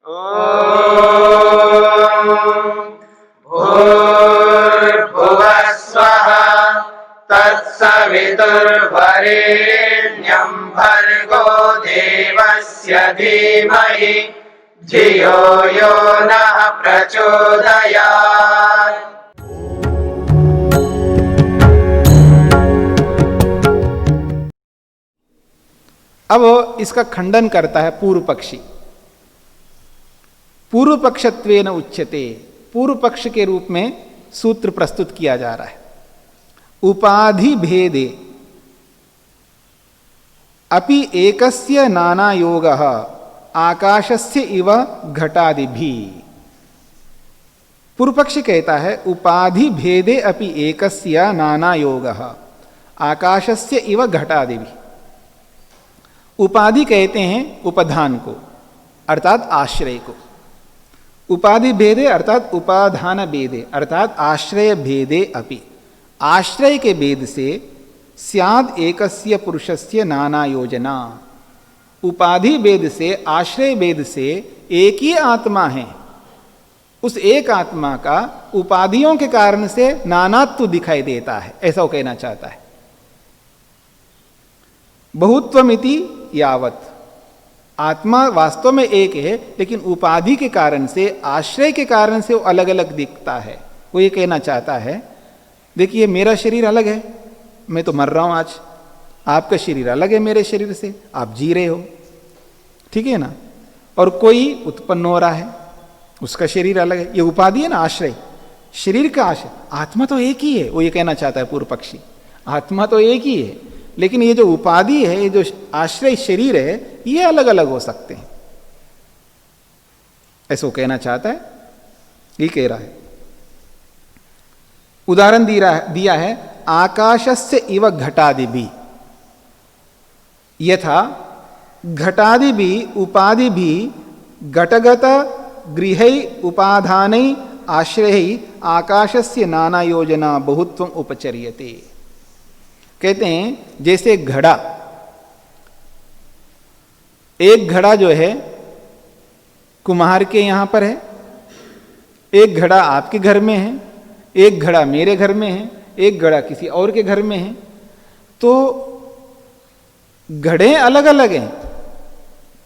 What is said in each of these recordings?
भूर्भुवः स्वः तत्सवितुर्वरेण्यं भर्गो देवस्य धीमहि धियो यो नः प्रचोदयात्। अब इसका खंडन करता है पूर्व पक्षी। पूर्व पक्षत्वेन उच्यते, पूर्व पक्ष के रूप में सूत्र प्रस्तुत किया जा रहा है। उपाधि भेदे अपि एकस्य नाना योगः आकाशस्य इव घटादिभि। पूर्व पक्ष कहता है उपाधि भेदे अपि एकस्य नाना योगः आकाशस्य इव घटादिभि। उपाधि कहते हैं उपधान को, अर्थात आश्रय को। उपाधि भेदे अर्थात उपाधान भेदे अर्थात आश्रय भेदे अपि, आश्रय के भेद से स्याद एकस्य पुरुषस्य नाना योजना। उपाधि भेद से, आश्रय भेद से एक ही आत्मा है, उस एक आत्मा का उपाधियों के कारण से नानात्व दिखाई देता है, ऐसा वो कहना चाहता है। बहुत्वमिति यावत, आत्मा वास्तव में एक है, लेकिन उपाधि के कारण से, आश्रय के कारण से वो अलग अलग दिखता है। वो ये कहना चाहता है, देखिए मेरा शरीर अलग है, मैं तो मर रहा हूं आज, आपका शरीर अलग है मेरे शरीर से, आप जी रहे हो, ठीक है ना। और कोई उत्पन्न हो रहा है, उसका शरीर अलग है, ये उपाधि है ना, आश्रय, शरीर का आश्रय। आत्मा तो एक ही है, वो ये कहना चाहता है पूर्व पक्षी, आत्मा तो एक ही है, लेकिन ये जो उपाधि है, ये जो आश्रय शरीर है, ये अलग अलग हो सकते हैं, ऐसा वो कहना चाहता है, ये कह रहा है। उदाहरण दिया है आकाशस्य इव घटादिभि, यथा घटादिभि उपाधिभि घटगत गृहै उपाधानै आश्रयै आकाशस्य नाना योजना बहुत्वं उपचर्यते। कहते हैं जैसे घड़ा, एक घड़ा जो है कुम्हार के यहां पर है, एक घड़ा आपके घर में है, एक घड़ा मेरे घर में है, एक घड़ा किसी और के घर में है, तो घड़े अलग अलग हैं,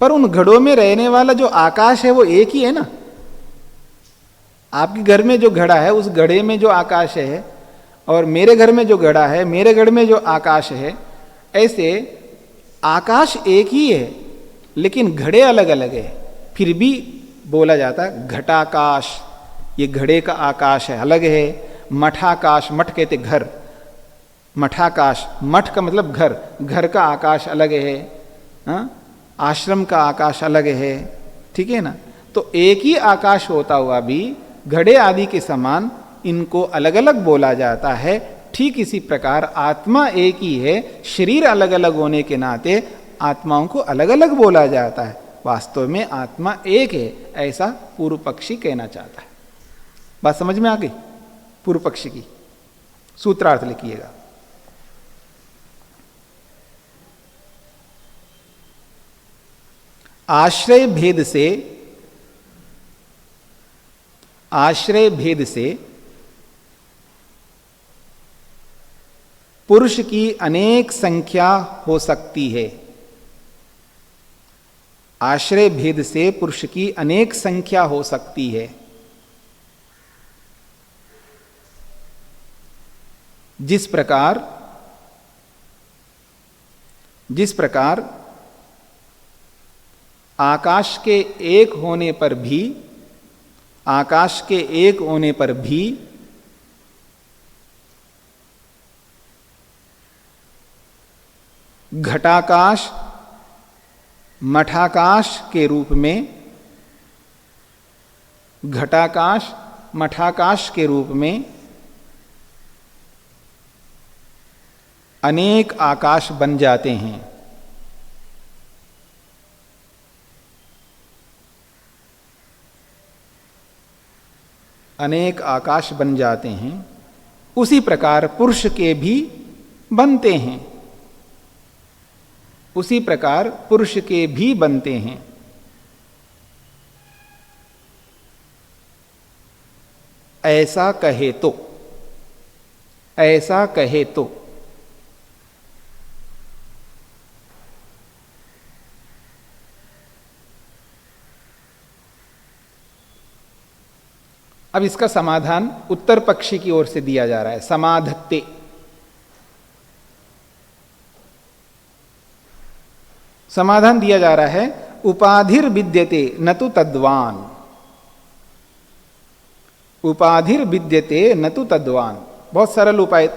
पर उन घड़ों में रहने वाला जो आकाश है वो एक ही है ना। आपके घर में जो घड़ा है, उस घड़े में जो आकाश है, और मेरे घर में जो घड़ा है, मेरे घर में जो आकाश है, ऐसे आकाश एक ही है, लेकिन घड़े अलग अलग है, फिर भी बोला जाता है घटाकाश, ये घड़े का आकाश है, अलग है। मठाकाश, मठ कहते घर, मठाकाश, मठ का मतलब घर, घर का आकाश अलग है, हा? आश्रम का आकाश अलग है, ठीक है ना। तो एक ही आकाश होता हुआ भी घड़े आदि के समान इनको अलग अलग बोला जाता है। ठीक इसी प्रकार आत्मा एक ही है, शरीर अलग अलग होने के नाते आत्माओं को अलग अलग बोला जाता है, वास्तव में आत्मा एक है, ऐसा पूर्व पक्षी कहना चाहता है। बात समझ में आ गई पूर्व पक्षी की? सूत्रार्थ लिखिएगा। आश्रय भेद से पुरुष की अनेक संख्या हो सकती है। आश्रय भेद से पुरुष की अनेक संख्या हो सकती है। जिस प्रकार आकाश के एक होने पर भी घटाकाश मठाकाश के रूप में, घटाकाश मठाकाश के रूप में अनेक आकाश बन जाते हैं। अनेक आकाश बन जाते हैं, उसी प्रकार पुरुष के भी बनते हैं, उसी प्रकार पुरुष के भी बनते हैं। ऐसा कहे तो, ऐसा कहे तो। अब इसका समाधान उत्तर पक्षी की ओर से दिया जा रहा है। समाधत्ते, समाधान दिया जा रहा है उपाधिर विद्यते न तो तद्वान, उपाधिर विद्यते न तो तद्वान। बहुत सरल उपाय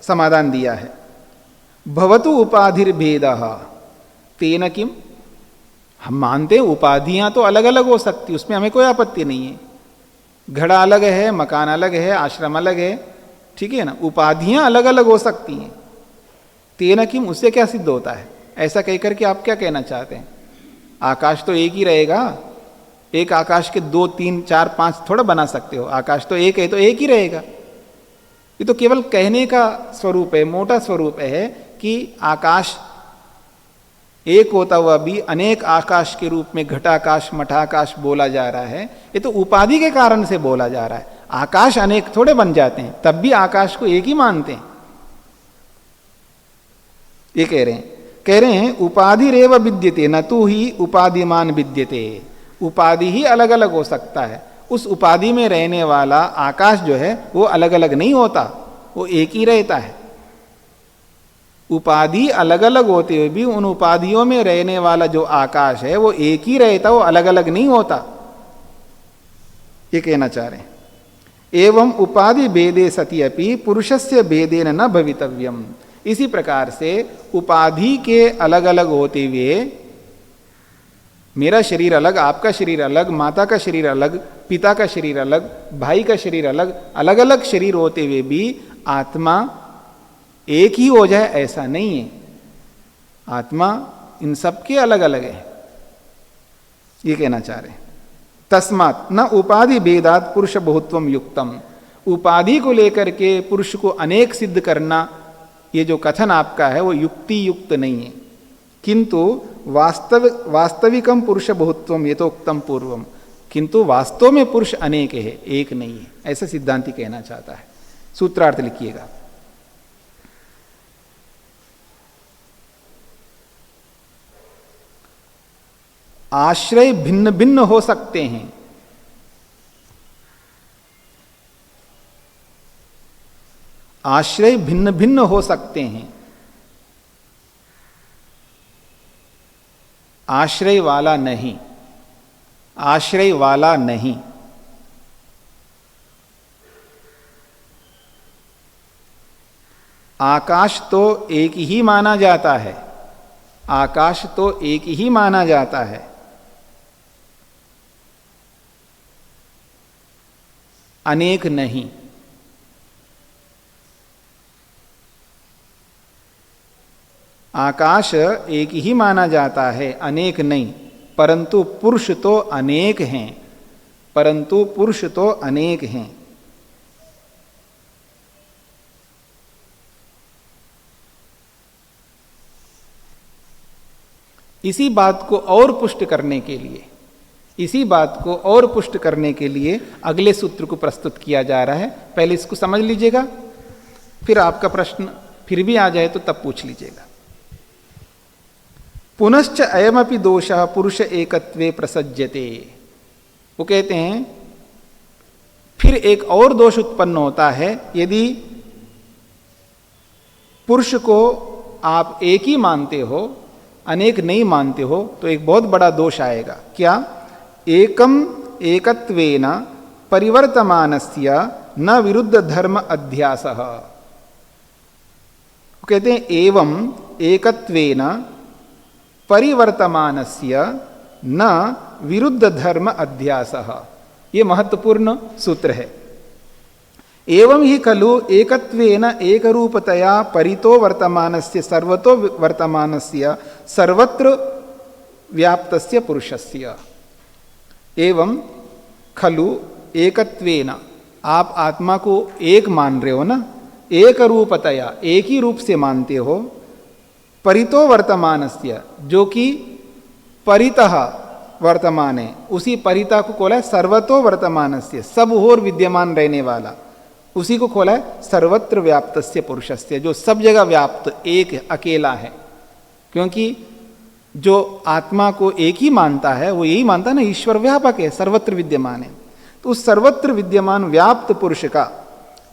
समाधान दिया है। भवतु उपाधिर भेदः तेन किम, हम मानते हैं उपाधियां तो अलग अलग हो सकती, उसमें हमें कोई आपत्ति नहीं है। घड़ा अलग है, मकान अलग है, आश्रम अलग है, ठीक है ना, उपाधियां अलग अलग हो सकती हैं। तेन किम, उससे क्या सिद्ध होता है? ऐसा कहकर के आप क्या कहना चाहते हैं? आकाश तो एक ही रहेगा, एक आकाश के 2 3 4 5 थोड़ा बना सकते हो। आकाश तो एक है तो एक ही रहेगा। ये तो केवल कहने का स्वरूप है, मोटा स्वरूप है कि आकाश एक होता हुआ भी अनेक आकाश के रूप में घटाकाश मठाकाश बोला जा रहा है। ये तो उपाधि के कारण से बोला जा रहा है। आकाश अनेक थोड़े बन जाते हैं, तब भी आकाश को एक ही मानते हैं। ये कह रहे हैं उपाधि रेव विद्यते न तू ही उपाधिमान विद्यते। उपाधि ही अलग अलग हो सकता है, उस उपाधि में रहने वाला आकाश जो है वो अलग अलग नहीं होता, वो एक ही रहता है। उपाधि अलग अलग होते हुए भी उन उपाधियों में रहने वाला जो आकाश है वो एक ही रहता, वो अलग अलग नहीं होता, ये कहना चाह रहे हैं। एवं उपाधि भेदे सति अपि पुरुषस्य भेदेन न भवितव्यम। इसी प्रकार से उपाधि के अलग अलग होते हुए, मेरा शरीर अलग, आपका शरीर अलग, माता का शरीर अलग, पिता का शरीर अलग, भाई का शरीर अलग, अलग अलग शरीर होते हुए भी आत्मा एक ही हो जाए ऐसा नहीं है। आत्मा इन सब के अलग अलग है, ये कहना चाह रहे हैं। तस्मात् न उपाधि भेदात पुरुष बहुत्वम युक्तम। उपाधि को लेकर के पुरुष को अनेक सिद्ध करना, ये जो कथन आपका है वो युक्ति युक्त नहीं है। किंतु वास्तविकम पुरुष बहुत्वम यथोक्तम पूर्वम, किंतु वास्तव में पुरुष अनेक है, एक नहीं है, ऐसा सिद्धांति कहना चाहता है। सूत्रार्थ लिखिएगा। आश्रय भिन्न भिन्न हो सकते हैं, आश्रय भिन्न भिन्न हो सकते हैं। आश्रय वाला नहीं, आश्रय वाला नहीं। आकाश तो एक ही माना जाता है, आकाश तो एक ही माना जाता है, अनेक नहीं। आकाश एक ही माना जाता है, अनेक नहीं। परंतु पुरुष तो अनेक हैं, परंतु पुरुष तो अनेक हैं। इसी बात को और पुष्ट करने के लिए, इसी बात को और पुष्ट करने के लिए अगले सूत्र को प्रस्तुत किया जा रहा है। पहले इसको समझ लीजिएगा, फिर आपका प्रश्न फिर भी आ जाए तो तब पूछ लीजिएगा। पुनश्च अयमपि दोषः पुरुष एकत्वे प्रसज्यते। वो कहते हैं फिर एक और दोष उत्पन्न होता है यदि पुरुष को आप एक ही मानते हो, अनेक नहीं मानते हो, तो एक बहुत बड़ा दोष आएगा। क्या? एकम एकत्वेन परिवर्तमानस्य न विरुद्ध धर्म अध्यासः। कहते हैं एवं एकत्वेन परिवर्तमानस्य न विरुद्ध धर्म अध्यासः। ये महत्वपूर्ण सूत्र है। एवं ही खलु एकत्वेन एकरूपतया परितो वर्तमानस्य सर्वतो वर्तमानस्य सर्वत्र व्याप्तस्य पुरुषस्य। एवं खलु एकत्वेन, आप आत्मा को एक मान रहे हो ना, एक रूपतया, एक ही रूप से मानते हो। परितो वर्तमानस्य, जो कि परितः वर्तमान है, उसी परिता को खोला है सर्वतो वर्तमान से, सब ओर विद्यमान रहने वाला, उसी को खोला है सर्वत्र व्याप्तस्य पुरुषस्य, जो सब जगह व्याप्त एक अकेला है। क्योंकि जो आत्मा को एक ही मानता है वो यही मानता है ना, ईश्वर व्यापक है, सर्वत्र विद्यमान है। तो उस सर्वत्र विद्यमान व्याप्त पुरुष का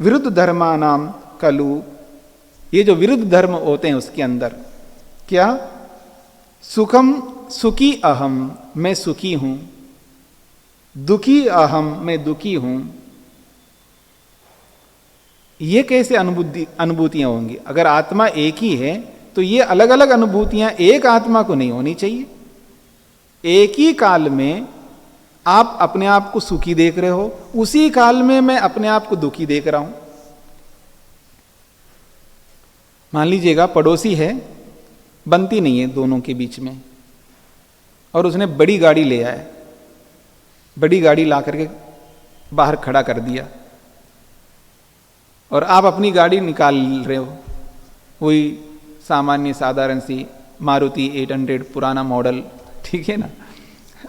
विरुद्ध धर्मानाम कलु, ये जो विरुद्ध धर्म होते हैं उसके अंदर क्या, सुखम सुखी अहम, मैं सुखी हूं, दुखी अहम, मैं दुखी हूं, ये कैसे अनुभूतियां होंगी? अगर आत्मा एक ही है तो ये अलग अलग अनुभूतियां एक आत्मा को नहीं होनी चाहिए। एक ही काल में आप अपने आप को सुखी देख रहे हो, उसी काल में मैं अपने आप को दुखी देख रहा हूं। मान लीजिएगा पड़ोसी है, बनती नहीं है दोनों के बीच में, और उसने बड़ी गाड़ी ले आया, बड़ी गाड़ी ला करके बाहर खड़ा कर दिया, और आप अपनी गाड़ी निकाल रहे हो, वही सामान्य साधारण सी मारुति 800 पुराना मॉडल, ठीक है ना,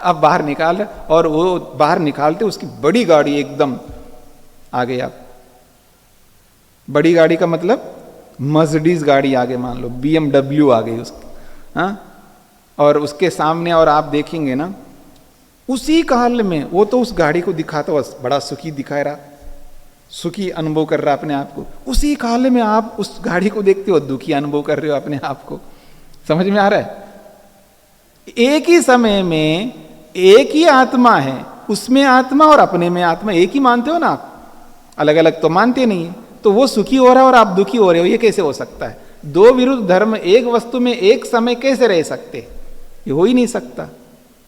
आप बाहर निकाल रहे, और वो बाहर निकालते उसकी बड़ी गाड़ी एकदम आ गई। आप बड़ी गाड़ी का मतलब मर्सिडीज गाड़ी आगे, मान लो BMW आ गई उसकी, हाँ, और उसके सामने, और आप देखेंगे ना उसी काल में वो तो उस गाड़ी को दिखाता हुआ बड़ा सुखी दिखा रहा, सुखी अनुभव कर रहा अपने आप को, उसी काल में आप उस गाड़ी को देखते हो दुखी अनुभव कर रहे हो अपने आप को। समझ में आ रहा है? एक ही समय में एक ही आत्मा है, उसमें आत्मा और अपने में आत्मा एक ही मानते हो ना आप, अलग अलग तो मानते नहीं है। तो वो सुखी हो रहा है और आप दुखी हो रहे हो, ये कैसे हो सकता है? दो विरुद्ध धर्म एक वस्तु में एक समय कैसे रह सकते? ये हो ही नहीं सकता।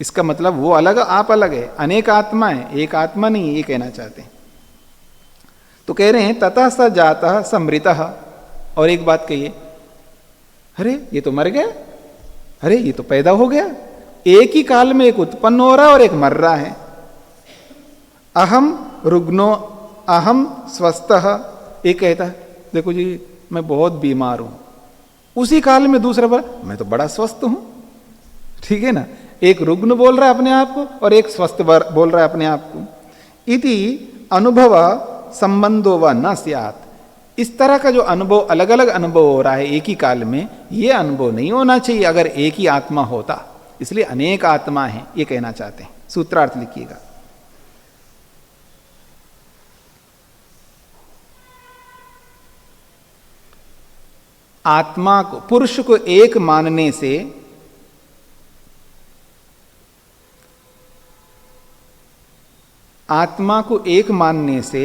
इसका मतलब वो अलग आप अलग है, अनेक आत्मा है, एक आत्मा नहीं है, ये कहना चाहते हैं। तो कह रहे हैं ततः स जातः समृतः। और एक बात कहिए, अरे ये तो मर गया, अरे ये तो पैदा हो गया। एक ही काल में एक उत्पन्न हो रहा है और एक मर रहा है। अहम रुग्नो अहम स्वस्थः, एक कहता है देखो जी मैं बहुत बीमार हूं, उसी काल में दूसरा बोला मैं तो बड़ा स्वस्थ हूं। ठीक है ना, एक रुग्ण बोल रहा है अपने आप को और एक स्वस्थ बोल रहा है अपने आप को। इति अनुभव संबंधो व न स्यात्, इस तरह का जो अनुभव, अलग अलग अनुभव हो रहा है एक ही काल में, ये अनुभव नहीं होना चाहिए अगर एक ही आत्मा होता। इसलिए अनेक आत्मा है, ये कहना चाहते हैं। सूत्रार्थ लिखिएगा। आत्मा को, पुरुष को एक मानने से आत्मा को एक मानने से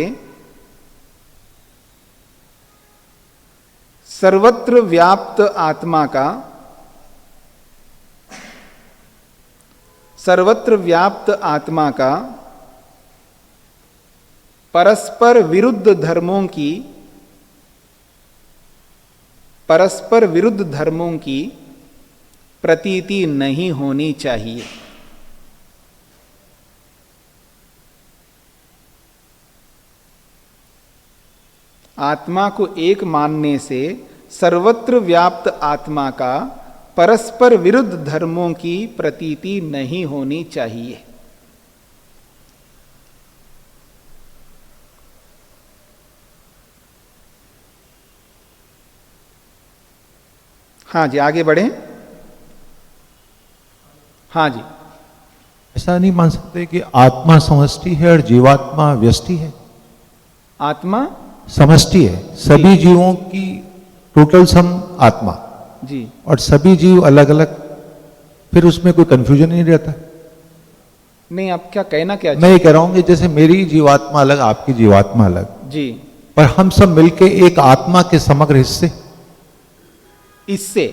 सर्वत्र व्याप्त आत्मा का, सर्वत्र व्याप्त आत्मा का परस्पर विरुद्ध धर्मों की, परस्पर विरुद्ध धर्मों की प्रतीति नहीं होनी चाहिए। आत्मा को एक मानने से सर्वत्र व्याप्त आत्मा का परस्पर विरुद्ध धर्मों की प्रतीति नहीं होनी चाहिए। हाँ जी, आगे बढ़े। हाँ जी, ऐसा नहीं मान सकते कि आत्मा समष्टि है और जीवात्मा व्यष्टि है? आत्मा समष्टि है, सभी जीवों की टोटल सम आत्मा जी, और सभी जीव अलग अलग, फिर उसमें कोई कंफ्यूजन नहीं रहता। नहीं, आप क्या कहना क्या मैं ये कह रहा हूं कि जैसे मेरी जीवात्मा अलग, आपकी जीवात्मा अलग जी, पर हम सब मिलके एक आत्मा के समग्र हिस्से, इससे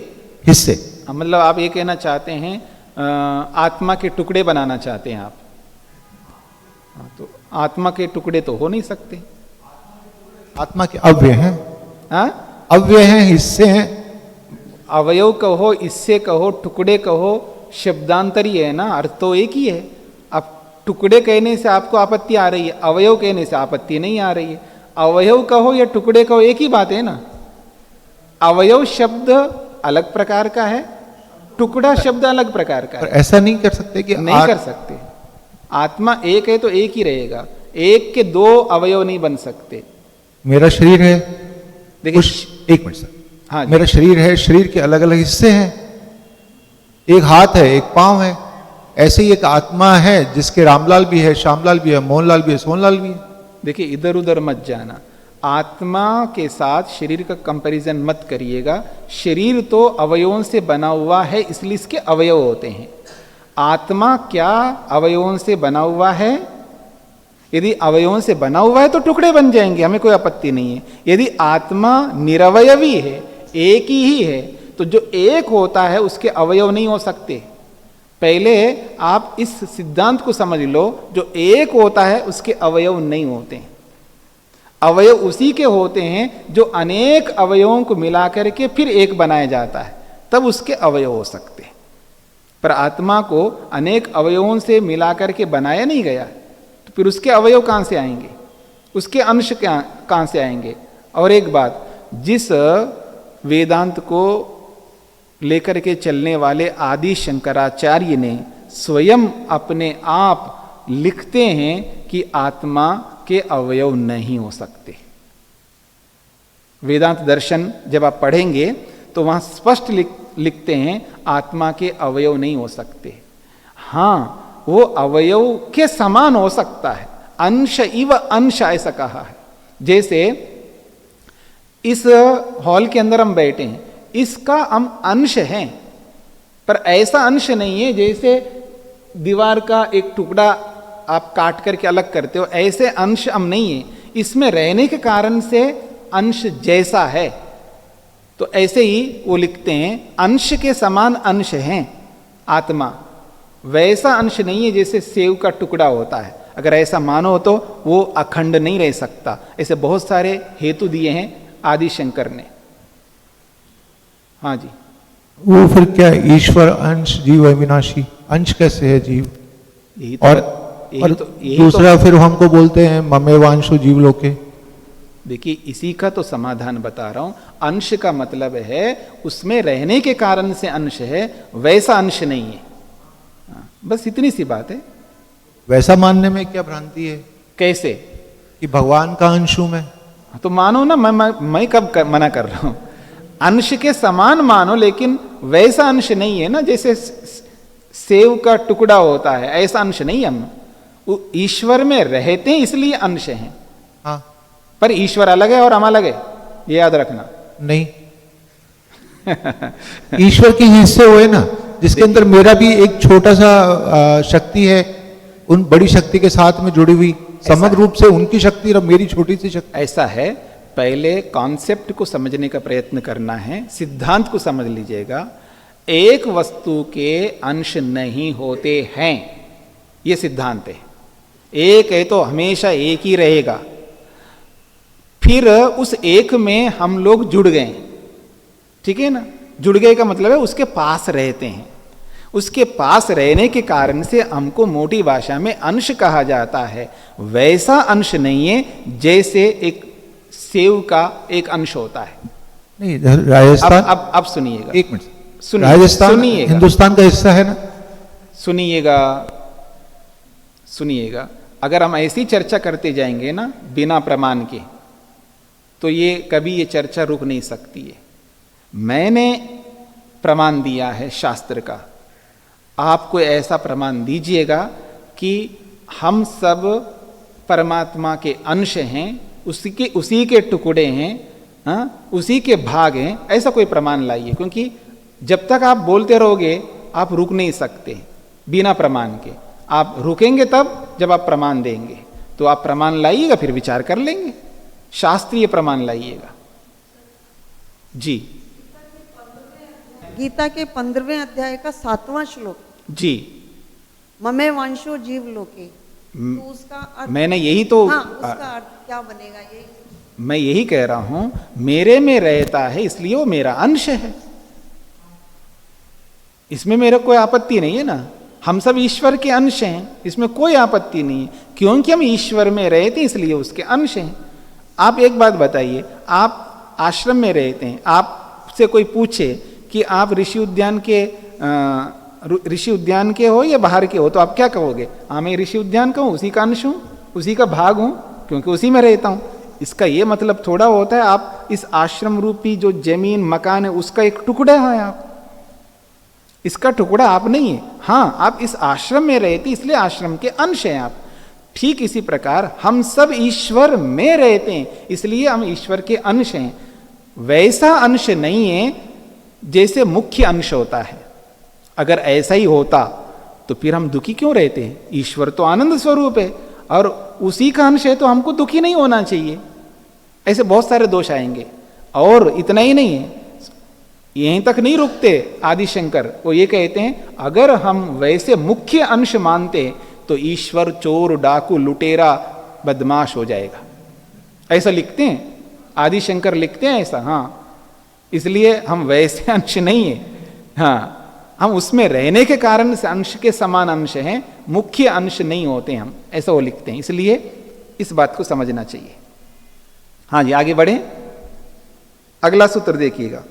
हिस्से मतलब आप ये कहना चाहते हैं आत्मा के टुकड़े बनाना चाहते हैं आप। तो आत्मा के टुकड़े तो हो नहीं सकते। आत्मा के अव्यय हैं। हाँ, अव्यय हैं, हिस्से हैं। अवयव कहो, इससे कहो, टुकड़े कहो, शब्दांतरी है ना, अर्थ तो एक ही है। अब टुकड़े कहने से आपको आपत्ति आ रही है, अवयव कहने से आपत्ति नहीं आ रही है। अवयव कहो या टुकड़े कहो, एक ही बात है ना। अवयव शब्द अलग प्रकार का है टुकड़ा शब्द अलग प्रकार का पर है। ऐसा नहीं कर सकते कि नहीं कर सकते। आत्मा एक है तो एक ही रहेगा, एक के दो अवयव नहीं बन सकते। मेरा शरीर है, देखिए एक मिनट सर, हाँ जी। मेरा शरीर है, शरीर के अलग अलग हिस्से हैं, एक हाथ है, एक पांव है, ऐसे ही एक आत्मा है जिसके रामलाल भी है, श्यामलाल भी है, मोहनलाल भी है, सोहनलाल भी है। देखिए इधर उधर मत जाना, आत्मा के साथ शरीर का कंपैरिजन मत करिएगा। शरीर तो अवयवों से बना हुआ है, इसलिए इसके अवयव होते हैं। आत्मा क्या अवयवों से बना हुआ है? यदि अवयवों से बना हुआ है तो टुकड़े बन जाएंगे, हमें कोई आपत्ति नहीं है। यदि आत्मा निरवयवी है, एक ही है, तो जो एक होता है उसके अवयव नहीं हो सकते। पहले आप इस सिद्धांत को समझ लो, जो एक होता है उसके अवयव नहीं होते हैं। अवयव उसी के होते हैं जो अनेक अवयवों को मिला करके फिर एक बनाया जाता है, तब उसके अवयव हो सकते हैं। पर आत्मा को अनेक अवयवों से मिला करके बनाया नहीं गया, तो फिर उसके अवयव कहां से आएंगे, उसके अंश कहां से आएंगे? और एक बात, जिस वेदांत को लेकर के चलने वाले आदि शंकराचार्य ने स्वयं अपने आप लिखते हैं कि आत्मा के अवयव नहीं हो सकते। वेदांत दर्शन जब आप पढ़ेंगे तो वहां स्पष्ट लिखते हैं आत्मा के अवयव नहीं हो सकते। हां, वो अवयव के समान हो सकता है, अंश इव अंश ऐसा कहा है। जैसे इस हॉल के अंदर हम बैठे हैं, इसका हम अंश हैं, पर ऐसा अंश नहीं है जैसे दीवार का एक टुकड़ा आप काट करके अलग करते हो, ऐसे अंश हम नहीं है। इसमें रहने के कारण से अंश जैसा है, तो ऐसे ही वो लिखते हैं अंश के समान अंश हैं आत्मा, वैसा अंश नहीं है जैसे सेव का टुकड़ा होता है। अगर ऐसा मानो तो वो अखंड नहीं रह सकता। ऐसे बहुत सारे हेतु दिए हैं आदि शंकर ने। हाँ जी, वो फिर क्या, ईश्वर अंश जीव अविनाशी, अंश कैसे है जीव? यही तो, और यही दूसरा तो, फिर हमको बोलते हैं ममेवांशो जीव लोके। देखिए इसी का तो समाधान बता रहा हूं। अंश का मतलब है उसमें रहने के कारण से अंश है, वैसा अंश नहीं है। बस इतनी सी बात है। वैसा मानने में क्या भ्रांति है? कैसे? कि भगवान का अंश हूं मैं। तो मानो ना, मैं कब मना कर रहा हूं? अंश के समान मानो, लेकिन वैसा अंश नहीं है ना जैसे सेव का टुकड़ा होता है, ऐसा अंश नहीं है। हम ईश्वर में रहते हैं इसलिए अंश हैं। हाँ, पर ईश्वर अलग है और हम अलग है, ये याद रखना। नहीं ईश्वर के हिस्से हुए ना, जिसके अंदर मेरा भी एक छोटा सा शक्ति है, उन बड़ी शक्ति के साथ में जुड़ी हुई, समग्र रूप से उनकी शक्ति और मेरी छोटी सी शक्ति। ऐसा है, पहले कॉन्सेप्ट को समझने का प्रयत्न करना है, सिद्धांत को समझ लीजिएगा। एक वस्तु के अंश नहीं होते हैं, यह सिद्धांत है। एक है तो हमेशा एक ही रहेगा। फिर उस एक में हम लोग जुड़ गए, ठीक है ना? जुड़ गए का मतलब है उसके पास रहते हैं। उसके पास रहने के कारण से हमको मोटी भाषा में अंश कहा जाता है। वैसा अंश नहीं है जैसे एक सेव का एक अंश होता है। नहीं, राजस्थान, अब सुनिएगा, एक मिनट, सुनिए, राजस्थान सुनिएगा, हिंदुस्तान का हिस्सा है ना। सुनिएगा, सुनिएगा। अगर हम ऐसी चर्चा करते जाएंगे ना बिना प्रमाण के, तो ये कभी ये चर्चा रुक नहीं सकती है। मैंने प्रमाण दिया है शास्त्र का, आप कोई ऐसा प्रमाण दीजिएगा कि हम सब परमात्मा के अंश हैं, उसी के टुकड़े हैं, हाँ, उसी के भाग हैं। ऐसा कोई प्रमाण लाइए, क्योंकि जब तक आप बोलते रहोगे आप रुक नहीं सकते बिना प्रमाण के। आप रुकेंगे तब जब आप प्रमाण देंगे। तो आप प्रमाण लाइएगा, फिर विचार कर लेंगे। शास्त्रीय प्रमाण लाइएगा जी। गीता के 15वें अध्याय का 7वां श्लोक जी, ममे वांशो जीव लोके, तो उसका अर्थ, मैंने यही तो, हाँ, उसका अर्थ क्या बनेगा? ये मैं यही कह रहा हूं, मेरे में रहता है इसलिए वो मेरा अंश है। इसमें मेरा कोई आपत्ति नहीं है ना। हम सब ईश्वर के अंश हैं, इसमें कोई आपत्ति नहीं है, क्योंकि हम ईश्वर में रहते हैं इसलिए उसके अंश हैं। आप एक बात बताइए, आप आश्रम में रहते हैं, आपसे कोई पूछे कि आप ऋषि उद्यान के ऋषि उद्यान के हो या बाहर के हो, तो आप क्या कहोगे? हाँ, मैं ऋषि उद्यान का हूँ, उसी का अंश हूँ, उसी का भाग हूँ, क्योंकि उसी में रहता हूँ। इसका ये मतलब थोड़ा होता है आप इस आश्रम रूपी जो जमीन मकान है उसका एक टुकड़ा है, आप इसका टुकड़ा आप नहीं है। हाँ, आप इस आश्रम में रहते इसलिए आश्रम के अंश हैं आप। ठीक इसी प्रकार हम सब ईश्वर में रहते हैं इसलिए हम ईश्वर के अंश हैं। वैसा अंश नहीं है जैसे मुख्य अंश होता है। अगर ऐसा ही होता तो फिर हम दुखी क्यों रहते हैं? ईश्वर तो आनंद स्वरूप है और उसी का अंश है, तो हमको दुखी नहीं होना चाहिए। ऐसे बहुत सारे दोष आएंगे। और इतना ही नहीं है, यहीं तक नहीं रुकते आदिशंकर। वो ये कहते हैं अगर हम वैसे मुख्य अंश मानते तो ईश्वर चोर, डाकू, लुटेरा, बदमाश हो जाएगा। ऐसा लिखते हैं आदिशंकर, लिखते हैं ऐसा। हाँ, इसलिए हम वैसे अंश नहीं है। हाँ, हम उसमें रहने के कारण से अंश के समान अंश हैं, मुख्य अंश नहीं होते हम, ऐसा वो लिखते हैं। इसलिए इस बात को समझना चाहिए। हाँ जी, आगे बढ़े। अगला सूत्र देखिएगा।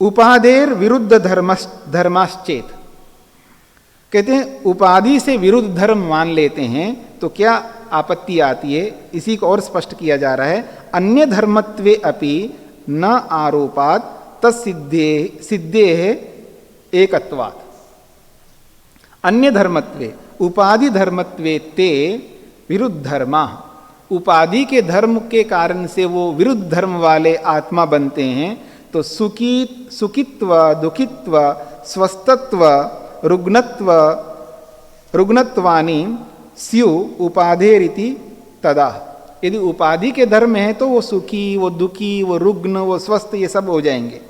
उपादेर विरुद्ध धर्माश्चेत, कहते हैं उपाधि से विरुद्ध धर्म मान लेते हैं तो क्या आपत्ति आती है? इसी को और स्पष्ट किया जा रहा है। अन्य धर्मत्वे अपि न आरोपात तत्सिद्धे एकत्वात्। अन्य धर्मत्वे, उपाधि धर्मत्वे ते विरुद्ध धर्मा, उपाधि के धर्म के कारण से वो विरुद्ध धर्म वाले आत्मा बनते हैं। तो सुखित्व, दुखित्व, स्वस्थत्व, रुग्णत्वानि स्यु उपाधेरिति तदा। यदि उपाधि के धर्म है तो वो सुखी, वो दुखी, वो रुग्ण, वो स्वस्थ, ये सब हो जाएंगे।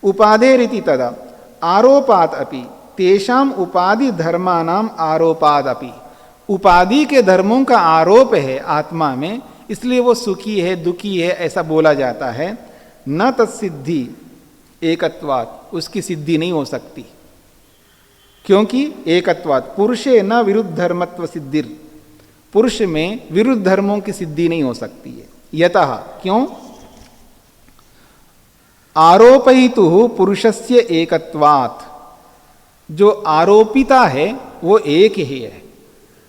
उपाधेरिति तदा आरोपात अपि तेषाम उपाधि धर्मानाम आरोपात अपि, उपाधि के धर्मों का आरोप है आत्मा में, इसलिए वो सुखी है, दुखी है, ऐसा बोला जाता है। न तत्सिद्धि एकत्वात्, उसकी सिद्धि नहीं हो सकती। क्योंकि एकत्वात् पुरुषे न विरुद्ध धर्मत्व सिद्धिर, पुरुष में विरुद्ध धर्मों की सिद्धि नहीं हो सकती है। यतः, क्यों? आरोपयितु पुरुषस्य एकत्वात्, जो आरोपिता है वो एक ही है।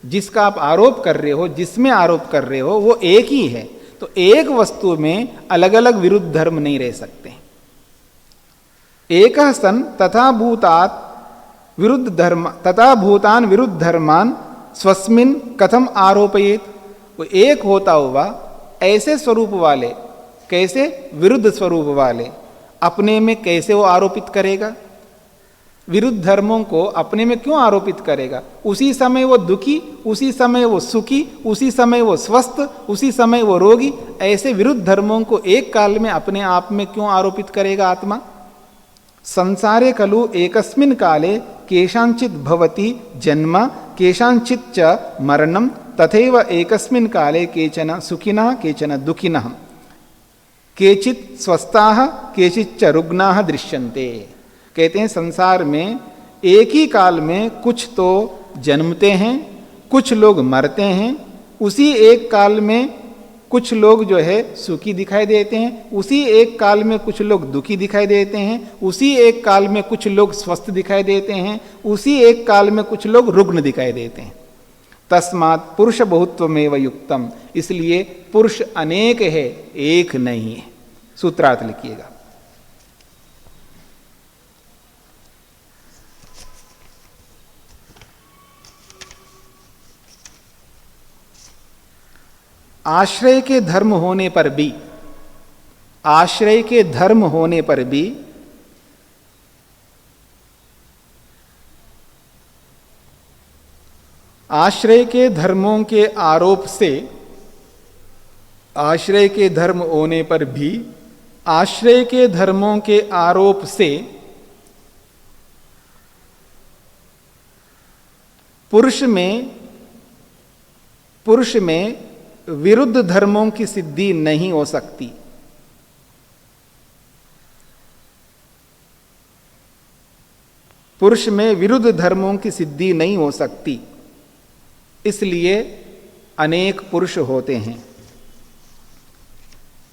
जिसका आप आरोप कर रहे हो, जिसमें आरोप कर रहे हो, वो एक ही है। तो एक वस्तु में अलग अलग विरुद्ध धर्म नहीं रह सकते। एकः सन तथा भूतात् विरुद्ध धर्म तथा भूतान विरुद्ध धर्मान स्वस्मिन कथम आरोपयेत, वो एक होता हुआ ऐसे स्वरूप वाले, कैसे? विरुद्ध स्वरूप वाले अपने में कैसे वो आरोपित करेगा? विरुद्ध धर्मों को अपने में क्यों आरोपित करेगा? उसी समय वो दुखी, उसी समय वो सुखी, उसी समय वो स्वस्थ, उसी समय वो रोगी, ऐसे विरुद्ध धर्मों को एक काल में अपने आप में क्यों आरोपित करेगा आत्मा? संसारे खलु एकस्मिन् काले केषांचित् भवति जन्म केषांचित् च मरणं तथैव एकस्मिन् काले केचन सुखिनः केचन दुखिनः केचित् स्वस्थाः केचित् च रुग्णाः दृश्यन्ते। कहते हैं संसार में एक ही काल में कुछ तो जन्मते हैं, कुछ लोग मरते हैं। उसी एक काल में कुछ लोग जो है सुखी दिखाई देते हैं, उसी एक काल में कुछ लोग दुखी दिखाई देते हैं, उसी एक काल में कुछ लोग स्वस्थ दिखाई देते हैं, उसी एक काल में कुछ लोग रुग्ण दिखाई देते हैं। तस्मात् पुरुष बहुत्वमेव युक्तम, इसलिए पुरुष अनेक है, एक नहीं है। सूत्रार्थ लिखिएगा। आश्रय के धर्म होने पर भी, आश्रय के धर्म होने पर भी आश्रय के धर्मों के आरोप से, आश्रय के धर्म होने पर भी आश्रय के धर्मों के आरोप से पुरुष में विरुद्ध धर्मों की सिद्धि नहीं हो सकती। पुरुष में विरुद्ध धर्मों की सिद्धि नहीं हो सकती, इसलिए अनेक पुरुष होते हैं।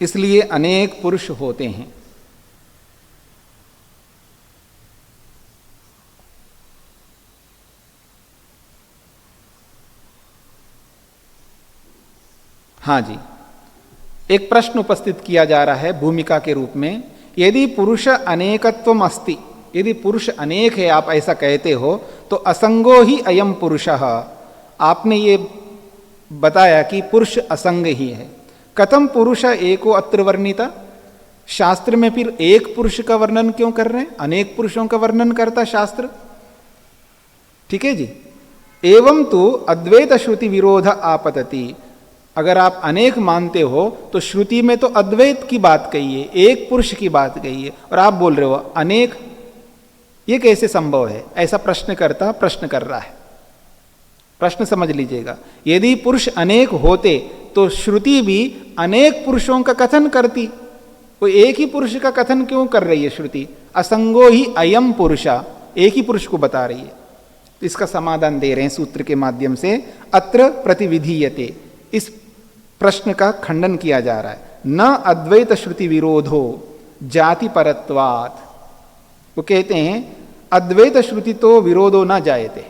इसलिए अनेक पुरुष होते हैं। हाँ जी, एक प्रश्न उपस्थित किया जा रहा है भूमिका के रूप में। यदि पुरुष अनेकत्वम अस्ति, यदि पुरुष अनेक है आप ऐसा कहते हो, तो असंगो ही अयम पुरुषः, आपने ये बताया कि पुरुष असंग ही है। कथम पुरुष एको अत्र वर्णिता, शास्त्र में फिर एक पुरुष का वर्णन क्यों कर रहे हैं? अनेक पुरुषों का वर्णन करता शास्त्र। ठीक है जी। एवं तो अद्वैत श्रुति विरोध आपतति, अगर आप अनेक मानते हो तो श्रुति में तो अद्वैत की बात कही है, एक पुरुष की बात कही है, और आप बोल रहे हो अनेक, ये कैसे संभव है? ऐसा प्रश्नकर्ता प्रश्न कर रहा है। प्रश्न समझ लीजिएगा, यदि पुरुष अनेक होते तो श्रुति भी अनेक पुरुषों का कथन करती, वो एक ही पुरुष का कथन क्यों कर रही है श्रुति? असंगो ही अयम पुरुषा, एक ही पुरुष को बता रही है। तो इसका समाधान दे रहे हैं सूत्र के माध्यम से। अत्र प्रतिविधीयते, इस प्रश्न का खंडन किया जा रहा है। न अद्वैत श्रुति विरोधो जाति परत्वात्, वो कहते हैं अद्वैत श्रुति तो विरोधो न जायते,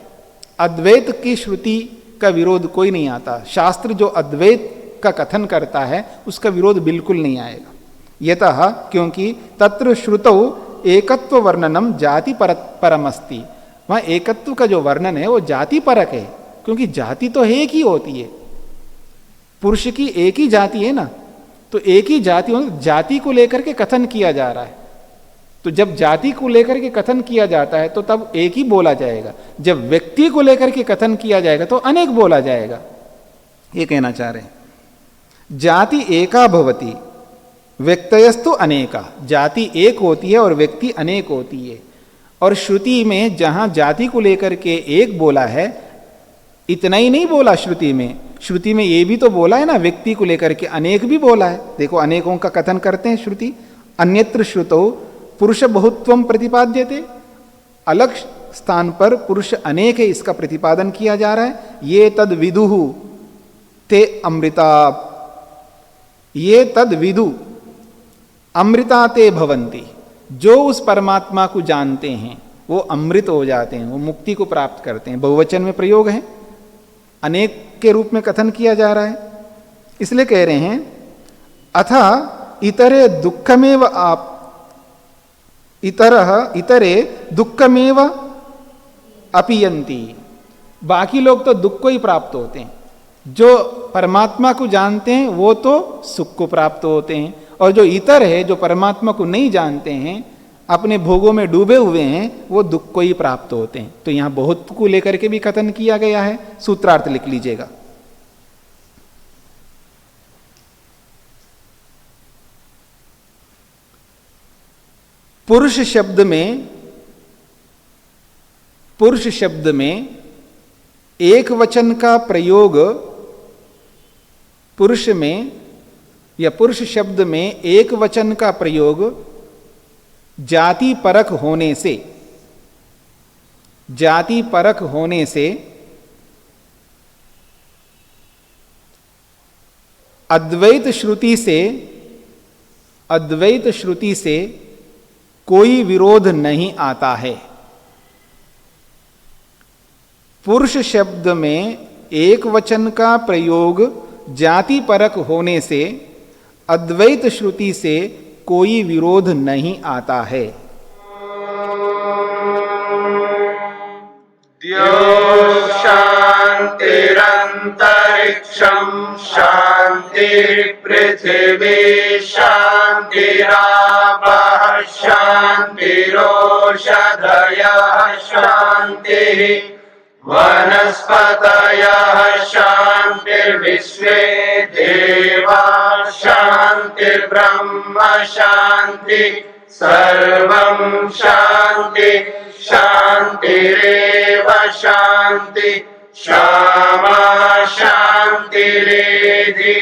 अद्वैत की श्रुति का विरोध कोई नहीं आता। शास्त्र जो अद्वैत का कथन करता है उसका विरोध बिल्कुल नहीं आएगा। यतः, क्योंकि तत्र श्रुतौ एकत्व वर्णनम जाति परमस्ति, वहाँ एकत्व का जो वर्णन है वो जाति परक है, क्योंकि जाति तो एक ही होती है, पुरुष की एक ही जाति है ना, तो एक ही जाति, जाति को लेकर के कथन किया जा रहा है। तो जब जाति को लेकर के कथन किया जाता है तो तब एक ही बोला जाएगा, जब व्यक्ति को लेकर के कथन किया जाएगा तो अनेक बोला जाएगा, ये कहना चाह रहे हैं। जाति एका भवति व्यक्तयस्तु अनेका, जाति एक होती है और व्यक्ति अनेक होती है। और श्रुति में जहां जाति को लेकर के एक बोला है, इतना ही नहीं बोला श्रुति में, श्रुति में ये भी तो बोला है ना, व्यक्ति को लेकर के अनेक भी बोला है। देखो अनेकों का कथन करते हैं श्रुति। अन्यत्र श्रुतौ पुरुष बहुत्वम प्रतिपाद्यते, अलग स्थान पर पुरुष अनेक है इसका प्रतिपादन किया जा रहा है। ये तद विदुहु ते अमृता, ये तद विदु अमृता ते भवंती, जो उस परमात्मा को जानते हैं वो अमृत हो जाते हैं, वो मुक्ति को प्राप्त करते हैं। बहुवचन में प्रयोग है, अनेक के रूप में कथन किया जा रहा है, इसलिए कह रहे हैं अथा इतरे दुखमेव आप इतरे दुखमेव अपीयन्ति, बाकी लोग तो दुख को ही प्राप्त होते हैं, जो परमात्मा को जानते हैं वो तो सुख को प्राप्त होते हैं, और जो इतर है, जो परमात्मा को नहीं जानते हैं, अपने भोगों में डूबे हुए हैं, वो दुख को ही प्राप्त होते हैं। तो यहां बहुत को लेकर के भी कथन किया गया है। सूत्रार्थ लिख लीजिएगा। पुरुष शब्द में एक वचन का प्रयोग, पुरुष में या पुरुष शब्द में एक वचन का प्रयोग जाति परक होने से अद्वैत श्रुति से कोई विरोध नहीं आता है। पुरुष शब्द में एक वचन का प्रयोग जाति परक होने से अद्वैत श्रुति से कोई विरोध नहीं आता है। द्यौ शान्तिरन्तरिक्षं शान्तिर्पृथिवी शान्तिरापः शान्तिरोषधयः शान्तिः वनस्पतयः शान्तिर्विश्वे देवाः शान्तिर्ब्रह्म शान्ति सर्वं शान्ति शान्तिरेव शान्ति क्षमा शान्तिरेधि